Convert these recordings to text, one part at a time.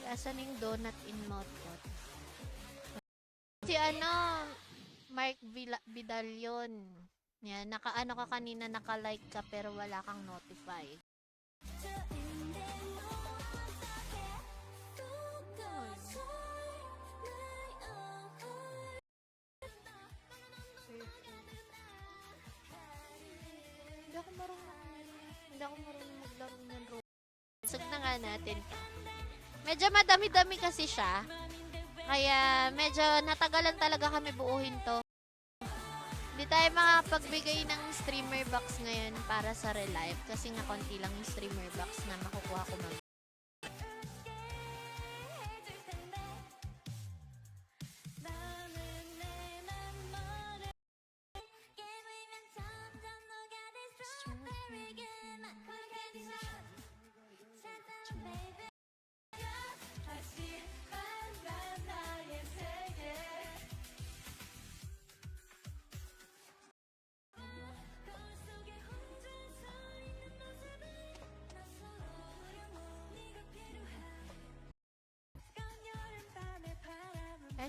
Asan yung donut in mouth ko? Si Mark Vidal yun. Yan, naka-ano ka kanina, naka-like ka pero wala kang notify. Hindi ako marunong maglaro ng Roblox. Sag na nga natin. Medyo madami-dami kasi siya. Kaya medyo natagalan talaga kami buuhin to. Hindi tayo makapagbigay ng streamer box ngayon para sa relive. Kasi nga konti lang yung streamer box na makukuha ko mag.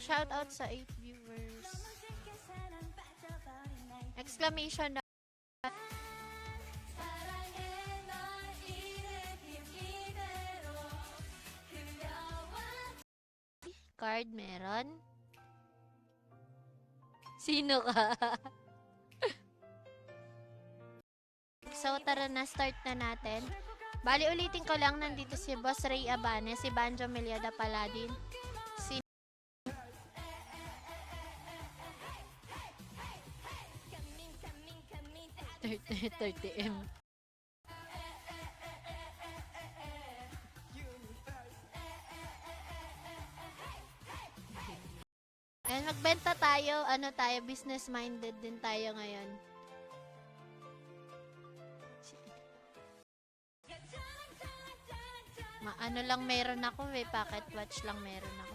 Shout out sa 8 viewers. Exclamation na. Card meron? Sino ka? So tara na, start na natin. Bali ulitin ko lang, nandito si Boss Ray Abane, si Banjo Meliada Paladin, 30M. Ayan, magbenta tayo. Ano tayo, business-minded din tayo ngayon. Ano lang meron ako pocket watch lang meron ako.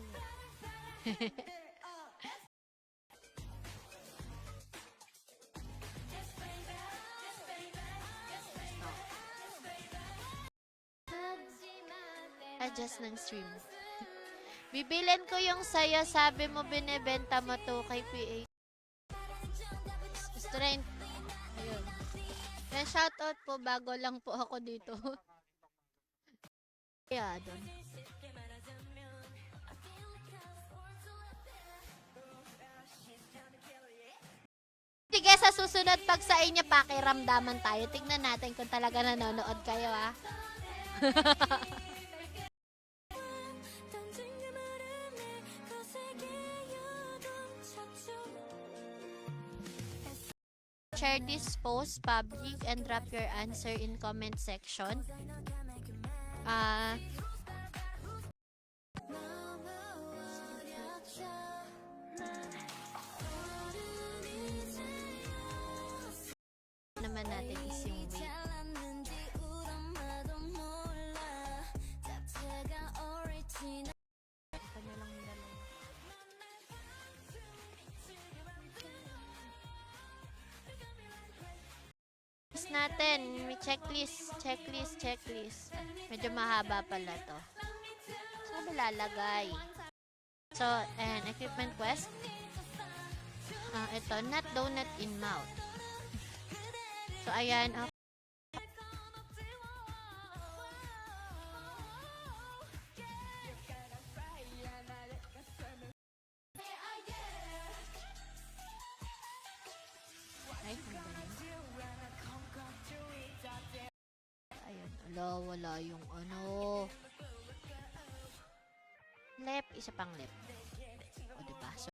Adjust ng stream. Bibilin ko yung sayo, sabi mo binebenta mo to kay PA. Strength. Ayun. Yan, shoutout po, bago lang po ako dito. Kaya doon. Sige, sa susunod pag sa inyo pakiramdaman tayo. Tignan natin kung talaga nanonood kayo, ah. Share this post public and drop your answer in comment section. Naman natin is yung weight. Natin, may checklist. Medyo mahaba pala to. Saan ba lalagay? So, and equipment quest. Ito, not donut in mouth. So, ayan. Okay. Wala yung left, isa pang left. O, diba? So,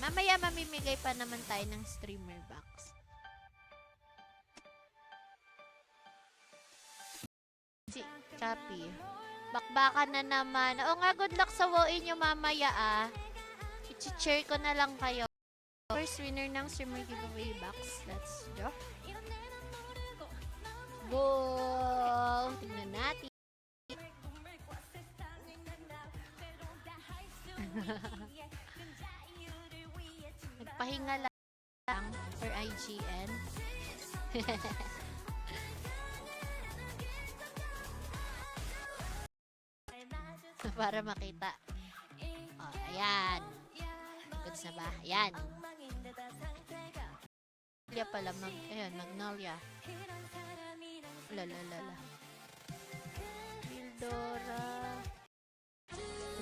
mamaya mamimigay pa naman tayo ng streamer box. Si Chappy. Bakbakan na naman. Oo nga, good luck sa woin nyo mamaya, ah. I-share ko na lang kayo. First winner ng streamer giveaway box. Let's draw. Go! Tingnan natin. Nagpahinga lang for a KGN. Para makita. Oh, ayan. Goods na ba? Ayan. Magnolia pala. Ayan, Magnolia. Lalalala. Mildora.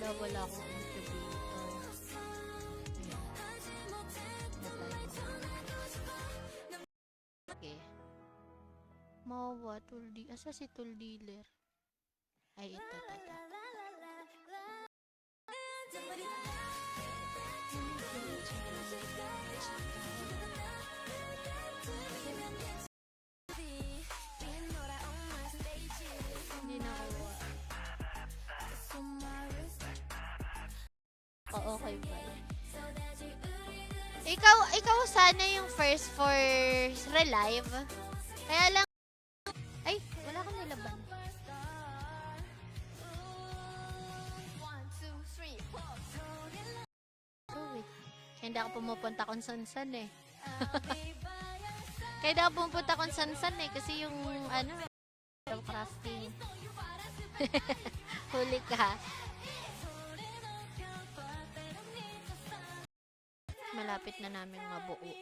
Wala akong incubator. Ayan. Okay. Mawa, Tuldi. Asa si Tuldiler? Ay, ito. Hindi nakuha. Okay ba? Ikaw sana yung first for relive. Kaya lang, ay, wala kang nilaban. Hindi ako pumupunta kung san-san eh. Kaya hindi ako pumupunta kung san-san eh. Kasi yung, crafting. Huli ka. Malapit na namin mabuo.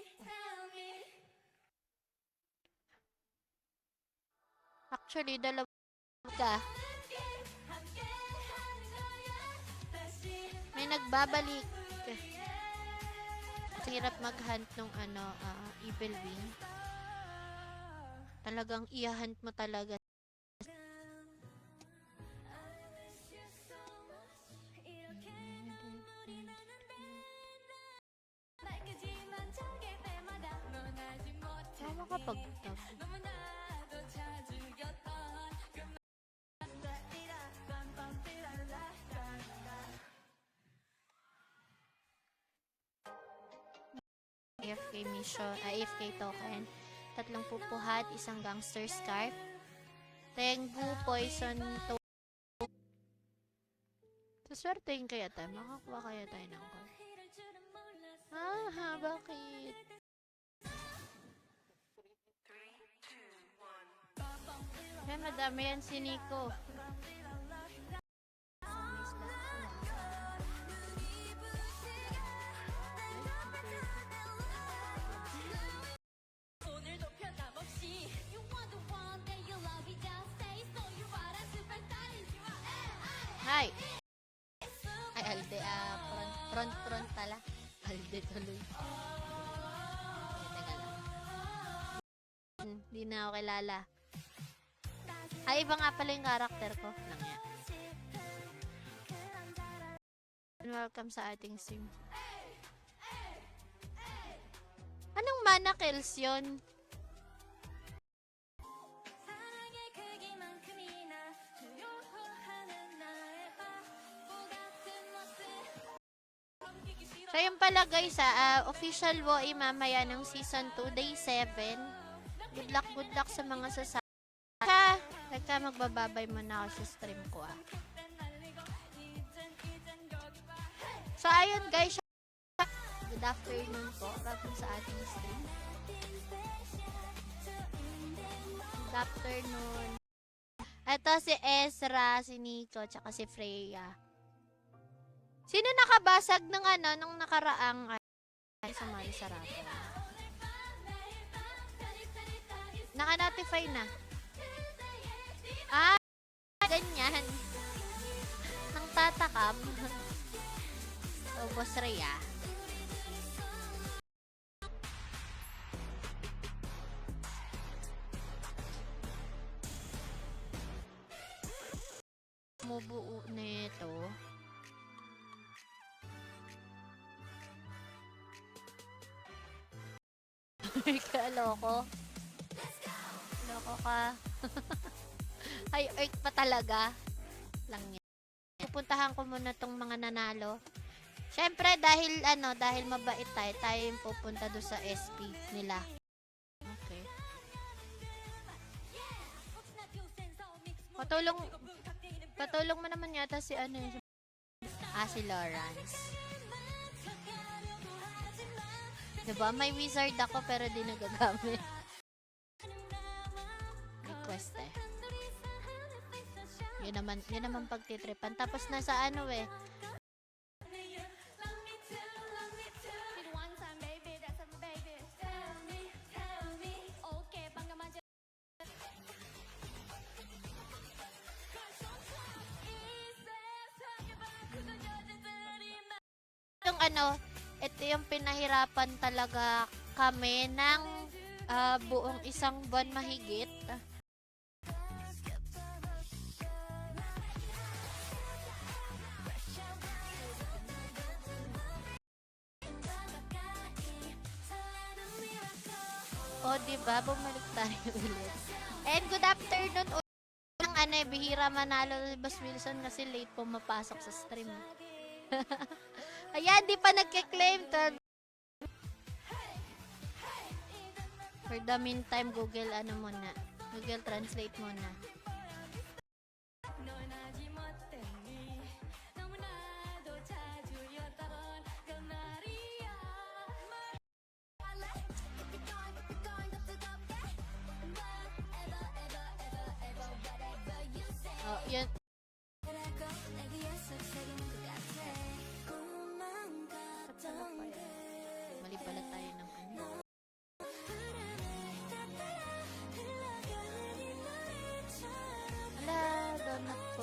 Actually, dalawa ka. May nagbabalik. Hirap mag-hunt nung Evil Wing. Talagang i-hunt mo talaga. Tama ka pag-tag. AFK mission, AFK token, 3 pupuhat, 1 gangster scarf, Tengu, poison to. Suswertein kaya tayo, makakuha kaya tayo ng call. Bakit? Yan, madami yan si Nico. Hi! Ay, Alde, front pala. Alde tuloy. Teka lang. Hindi na ako kilala. Ay, iba nga pala yung karakter ko. Lang yan. Welcome sa ating stream. Anong mana kills yun? So, yun pala guys, official WoE mamaya ng season 2, day 7. Good luck sa mga sasama. Teka, magbababay muna ako sa stream ko So, ayun guys, good afternoon po. Welcome sa ating stream. Good afternoon. Ito si Ezra, si Nico, tsaka si Freya. Sino nakabasag ng nung nakaraang sumali sa raffle? Naka-notify na. Ganyan. Nang tatakam. So, Boss Rhea. Mubuo nito. Loko. Loko ka. Ay, earth pa talaga. Lang yan. Pupuntahan ko muna tong mga nanalo. Syempre, dahil mabait tayo yung pupunta doon sa SP nila. Okay. Patulong mo naman yata si si Lawrence. Diba? May wizard ako pero di nagagamit. Request eh. Yun naman pagtitripan. Tapos nasa ano eh. Yung ano, ito yung pinahirapan talaga kami ng buong isang buwan mahigit. O, diba? Bumalik tayo ulit. And good afternoon ulit. Ng ano, bihira manalo si Boss Wilson kasi late pumapasok sa stream. Ayan, di pa nagke-claim. For the meantime, Google ano muna. Google Translate muna. Oh, yun. Mali pala tayo ng ano. Ala, donut ko.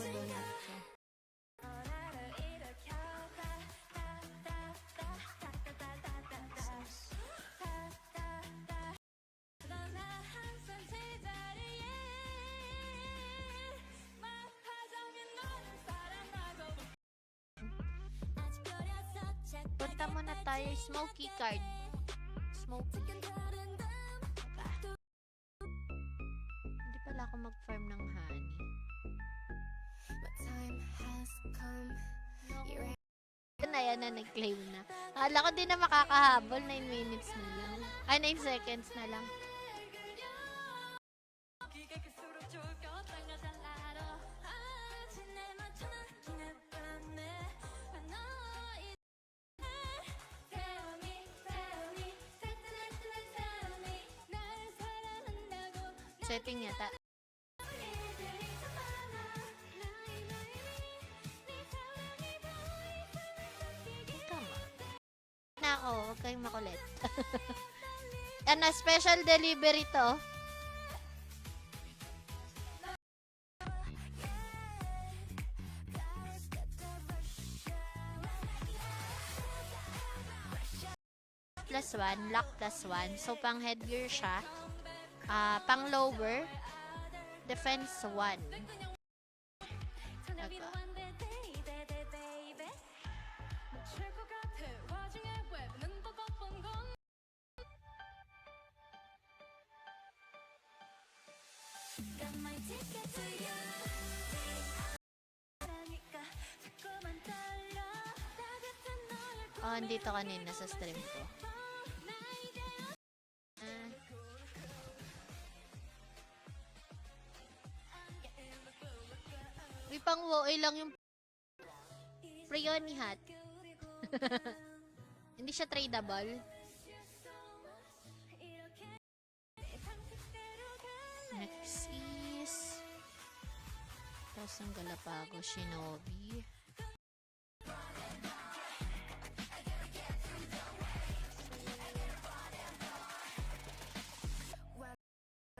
Punta muna tayo Smoky card. Smoky. Diba? Hindi pala ako mag-farm ng honey. Yan na, nag-claim na. Akala ko din na makakahabol. 9 minutes na lang. Ay, 9 seconds na lang. Setting yata. Na ako, huwag kayong makulit. Ano, special delivery to. +1, lock +1. So, pang headgear siya. Pang lower, defense 1. Okay. Oh, andito kanina sa stream ko. Pang WoA lang yung Freony hat. Hindi siya tradable. Next is tapos ang Galapagos Shinobi.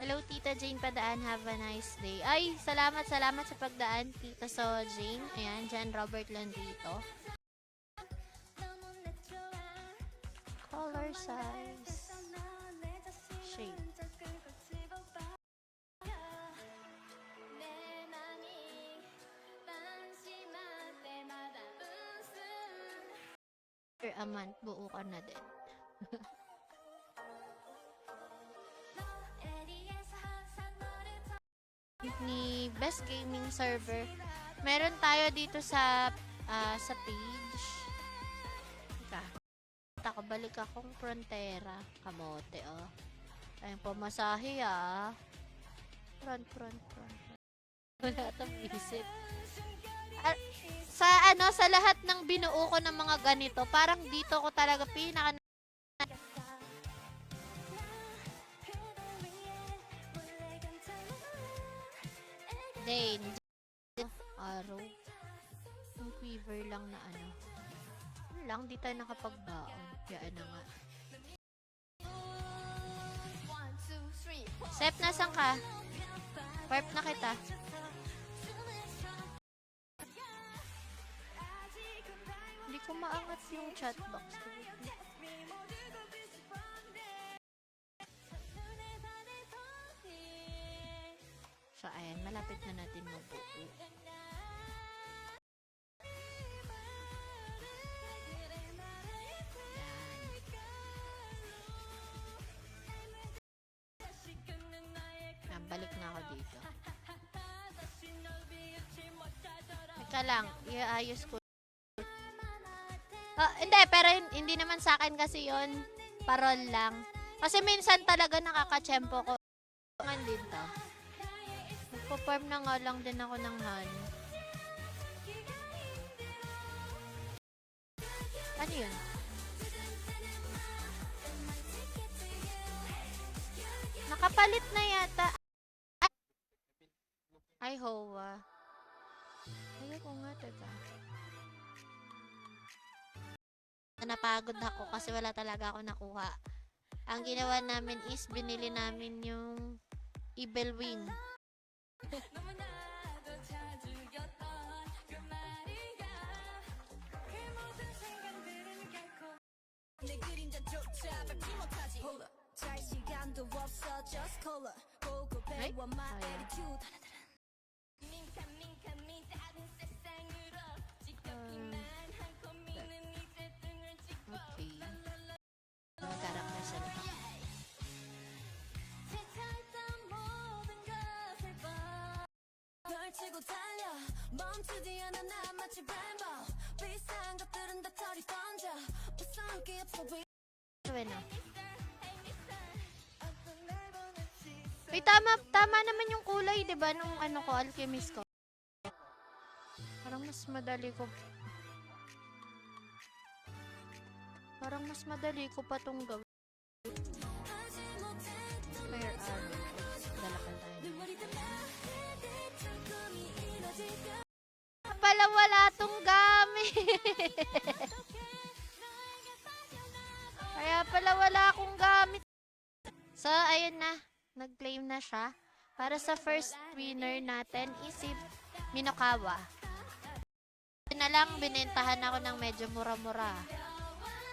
Hello, Tita Jane Padaan. Have a nice day. Ay, salamat sa pagdaan, Tita So Jane. Ayan, Jan Robert Landrito. Color size. Shape. Per a month, buo ka na din. Ni Best Gaming Server. Meron tayo dito sa page. Teka, balik akong Frontera. Kamote, oh. Ayun, pamasahe, ah. Front. Wala itong visit. Sa lahat ng binuo ko ng mga ganito, parang dito ko talaga Day. Araw. Yung quiver lang na ano. Ano lang, di tayo nakapagbaon. Kaya na nga. Sep, nasan ka? Warp na kita. Hindi ko maangat yung chat box. So, ayan. Malapit na natin mabuo. Balik na ako dito. Teka lang, iayos ko. Hindi, pero hindi naman sa akin kasi yon, parol lang. Kasi minsan talaga nakakachempo ko. Ngayon dito. Magpa-farm na nga lang din ako ng honey. Ano yun? Nakapalit na yata. Ay, Hoa. Ayoko nga, teka. Napagod ako kasi wala talaga ako nakuha. Ang ginawa namin is binili namin yung Evil Wing. Ay, okay. Mag-character sila. Bueno. Uy, tama naman yung kulay, 'di ba, nung ano ko, alchemist ko. Parang mas madali ko pa tong gawin. Fire armor. Dalakan tayo. Pala wala tong gamit. Kaya pala wala akong gamit. So, ayun na. Nag-claim na siya. Para sa first winner natin is si Minokawa. Na lang, binentahan ako ng medyo mura-mura.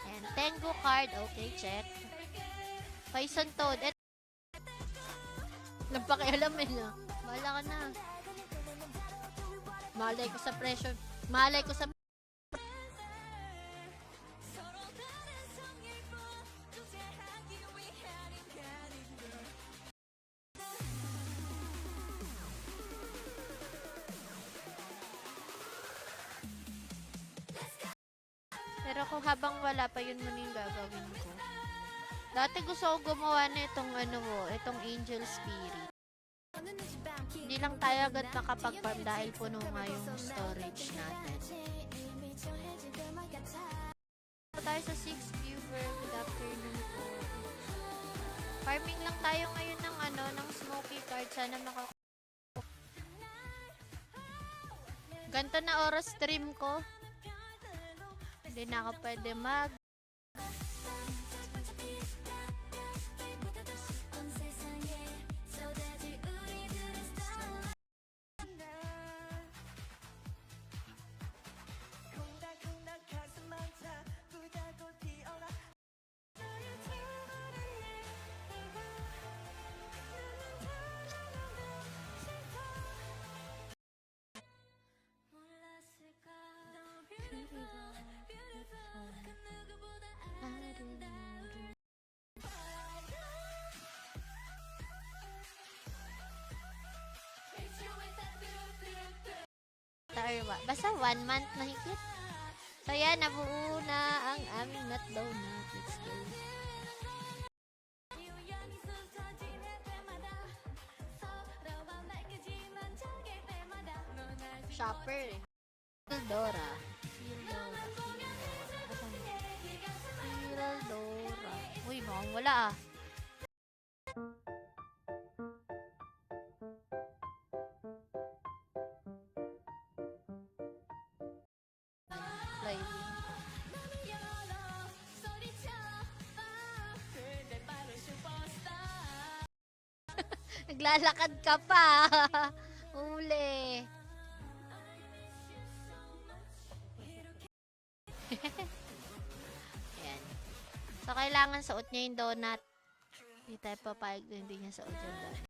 And Tengu card. Okay, check. Poison Toad. Nagpakialam na. Bahala ka na. Malay ko sa presyo. Malay ko sa... Pero kung habang wala pa, yun muna yung gagawin ko. Dati gusto ko gumawa na itong itong Angel Spirit. Hindi lang tayo agad nakapag-farm dahil puno nga yung storage natin. Tayo sa 6 viewer. Good afternoon po. Farming lang tayo ngayon ng smoky card. Sana ganto na oras stream ko. Hindi na ako pwede mag... Basta 1 month na higit. So yan, nabuo na ang aming nut donut. Let's go. Shopper eh. Dora. Dora. Uy, mukhang wala. styling. Naglalakad ka pa. Uli. Ayan. So, kailangan suot niya yung donut. Hindi tayo papayag na hindi niya suot yung donut.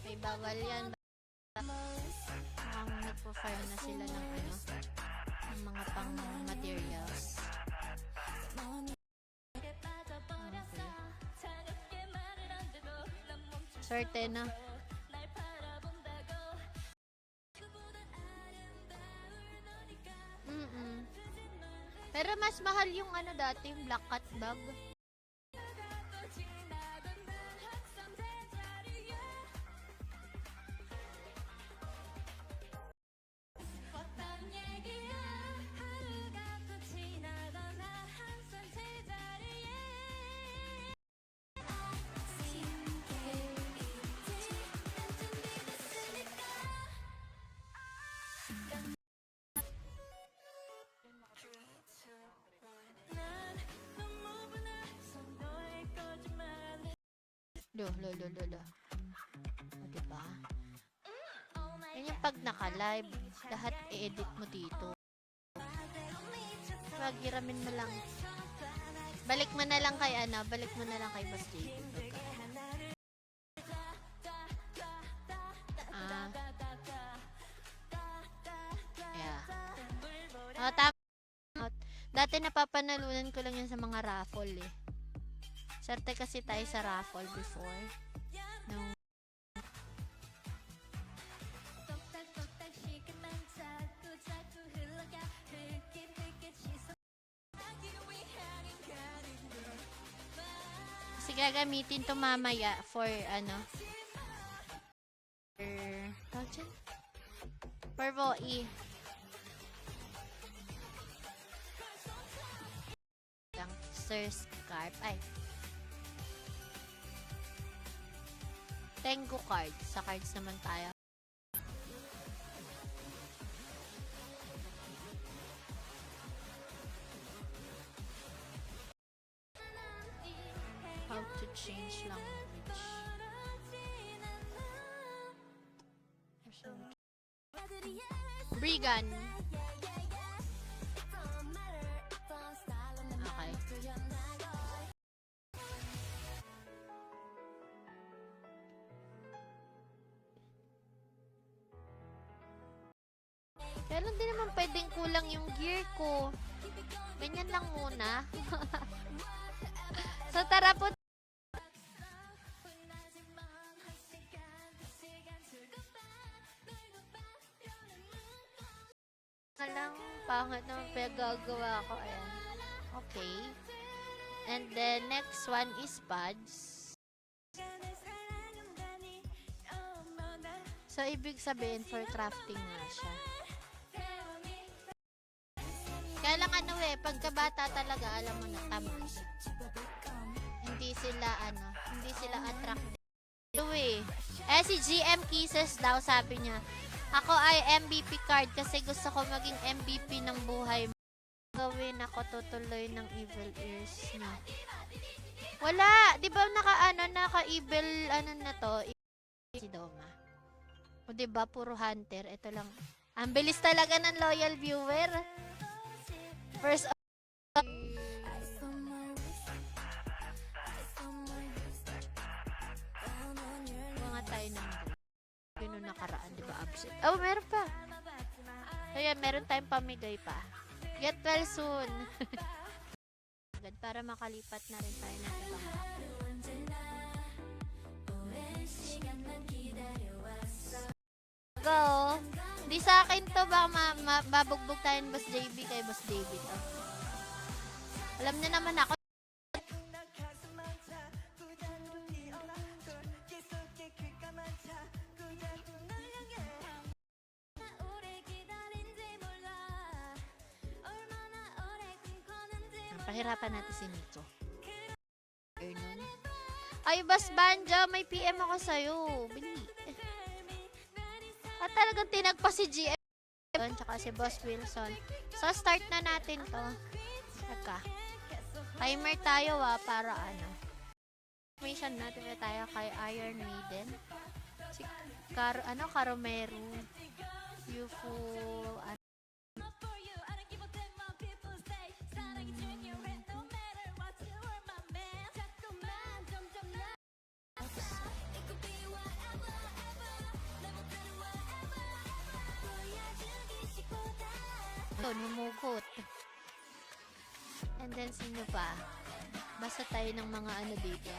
May bawal yan. Mukhang nagpo-fire na sila ng ano, ng mga pang materials. Okay. Swerte na. Pero mas mahal yung ano dati, yung black cat bag. Lo. O, diba? Yan yung pag naka-live, lahat i-edit mo dito. Pag-hiramin mo lang. Balik mo na lang kay Boss JB. Yeah. O, tama. Dati napapanalunan ko lang yan sa mga raffle eh. Swerte kasi tayo sa raffle before. Nung kasi gagamitin to mamaya for ano for VOE. Sir Scarp. Ay. Tengu card. Sa cards naman tayo. How to change language. Brigand. Okay. Pero hindi naman pwedeng kulang yung gear ko. Ganyan lang muna. So tara po. Alang pangit naman pinagagawa ko. Ayan. Okay. And then next one is buds. So ibig sabihin for crafting nga siya. Kaya lang ano pagkabata talaga, alam mo na, tamas. Hindi sila attracted. Si GM Kisses daw, sabi niya, ako ay MVP card kasi gusto ko maging MVP ng buhay mo. Gawin ako tutuloy ng evil ears niya. Wala! Di ba naka-evil, na to? Si Doma. O diba, puro hunter. Ito lang. Ang bilis talaga ng loyal viewer. First mga tayo ng yun nakaraan, diba, absent. Oh, meron pa. So yan, meron tayong pamigay pa. Get well soon. Para makalipat na rin tayo ng ibang go. Di sa akin to, baka mabugbog tayo ng Boss JB kay Boss JB to. Alam niya naman ako. Pahirapan natin si Nico. Ay, Boss Banjo, may PM ako sa'yo. Bili. talagang tinagpa si GM tsaka si Boss Wilson. So, start na natin to. Teka. Timer tayo para ano. Information natin na tayo kay Iron Maiden. Si Caromero. UFO. Numugot. And then, sino pa? Basta tayo ng mga ano dito.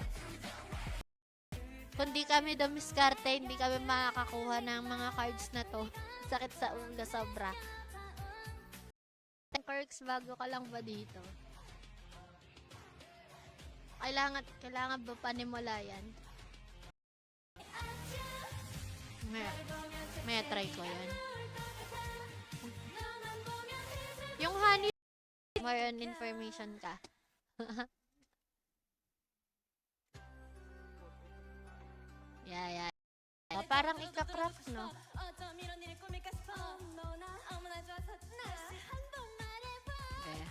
Kung di kami dumiskarte, hindi kami makakakuha ng mga cards na to. Sakit sa ulo, sobra. Perks, bago ka lang ba dito? Kailangan ba panimula yan? May try ko yan. Yung honey, more on information ka. Yeah. Parang ika-craft, no? Okay.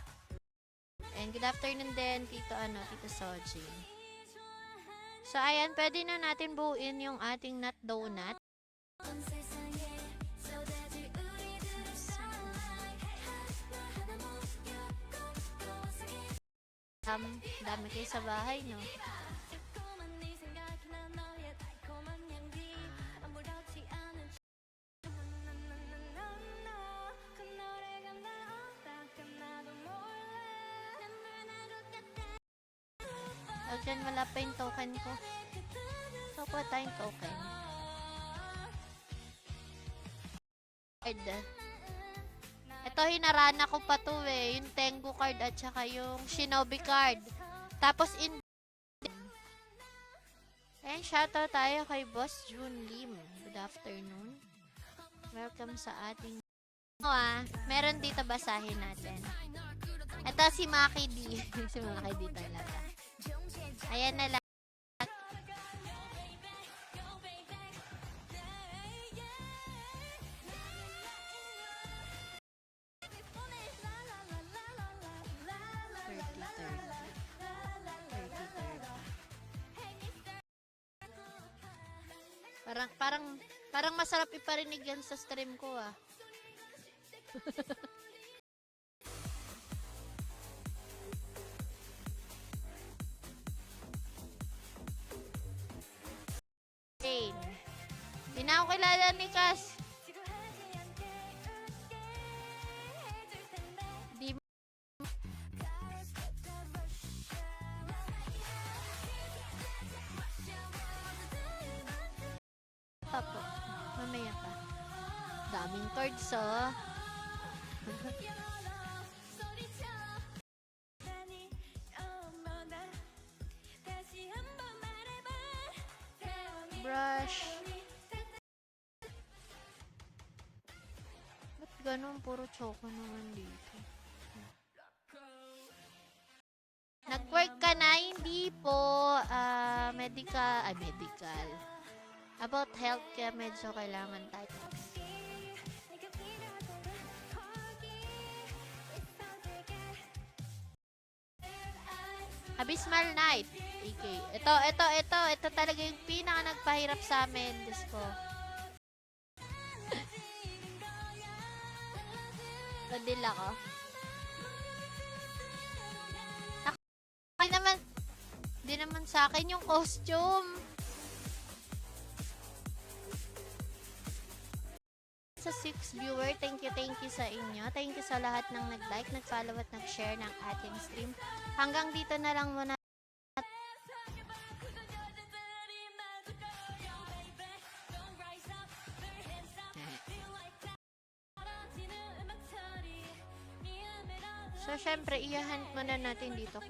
And good afternoon din, Tito Soji. So, ayan, pwede na natin buuin yung ating nut donut. Dami kayo sa bahay, no? Dyan, wala pa yung token ko. So, kuha tayong token. Ito, hinarana ko pa to yung Tengu card at saka yung Shinobi card. Tapos, shoutout tayo kay Boss Jun Lim. Good afternoon. Welcome sa ating meron dito, basahin natin. Ito, si Maki D. Si Maki D talaga. Ayan na lang. Parang masarap iparinig yan sa stream ko, Hindi na ako kilala ni Cass. Di pa po. Mamaya pa. Daming cards, brush. Ba't ganun? Puro choco naman dito. Nag-work ka na? Hindi po. Medical. About health care, medyo kailangan tayo. Abysmal Night. Okay. Ito talaga yung pinaka nagpahirap sa amin. Diyos ko. Padil ako. Hindi naman sa akin yung costume. Sa 6 viewer, thank you sa inyo. Thank you sa lahat ng nag-like, nag-follow at nag-share ng ating stream. Hanggang dito na lang muna. So, syempre, i-hunt muna natin dito.